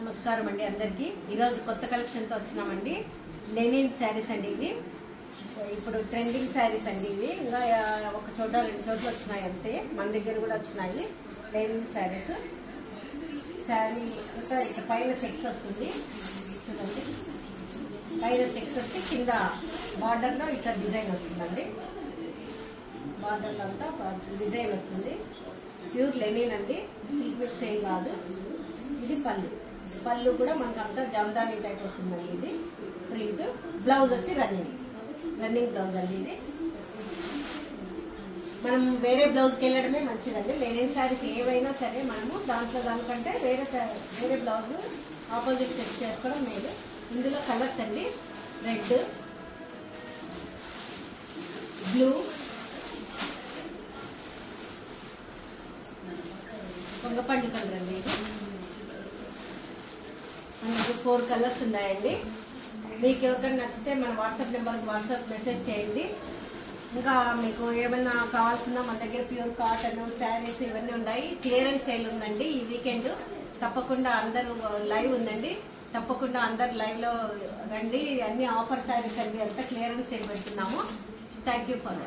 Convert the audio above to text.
నమస్కారం అండి అందరికీ. ఈరోజు కొత్త కలెక్షన్తో వచ్చినామండి. లెనిన్ శారీస్ అండి. ఇవి ఇప్పుడు ట్రెండింగ్ శారీస్ అండి. ఇవి ఇంకా ఒక చోట రెండు చోట్ల వచ్చినాయి అంతే, మన దగ్గర కూడా వచ్చినాయి లెనిన్ శారీస్. శారీ అంతా ఇట్లా పైన చెక్స్ వస్తుంది చూడండి. పైన చెక్స్ వచ్చి కింద బార్డర్లో ఇట్లా డిజైన్ వస్తుందండి. బార్డర్లో అంతా డిజైన్ వస్తుంది. ప్యూర్ లెనిన్ అండి, సిల్క్ మిక్స్ ఏం కాదు. ఇది పళ్ళు కూడా మనకు అంతా జామ్దాని టైప్ వస్తుందండి. ఇది ప్రింట్. బ్లౌజ్ వచ్చి రన్నింగ్ బ్లౌజ్ అండి. ఇది మనం వేరే బ్లౌజ్కి వెళ్ళడమే మంచిదండి. లెనిన్ శారీస్ ఏవైనా సరే మనము దానికంటే వేరే బ్లౌజ్ ఆపోజిట్ సెట్ చేసుకోవడం మేలు. ఇందులో కలర్స్ అండి, రెడ్, బ్లూ, పొంగపండు కలర్ అండి. ఇది మనకు 4 కలర్స్ ఉన్నాయండి. మీకు ఎవరికైనా నచ్చితే మన వాట్సాప్ నెంబర్కి వాట్సాప్ మెసేజ్ చేయండి. ఇంకా మీకు ఏమైనా కావాల్సిన మన దగ్గర ప్యూర్ కాటన్ శారీస్ ఇవన్నీ ఉన్నాయి. క్లియరెన్స్ సేల్ ఉందండి ఈ వీకెండ్. తప్పకుండా అందరూ లైవ్ ఉందండి. తప్పకుండా అందరు లైవ్లో రండి. అన్ని ఆఫర్ శారీస్ అండి, అంతా క్లియరెన్స్ సేల్ పెడుతున్నాము. Thank you for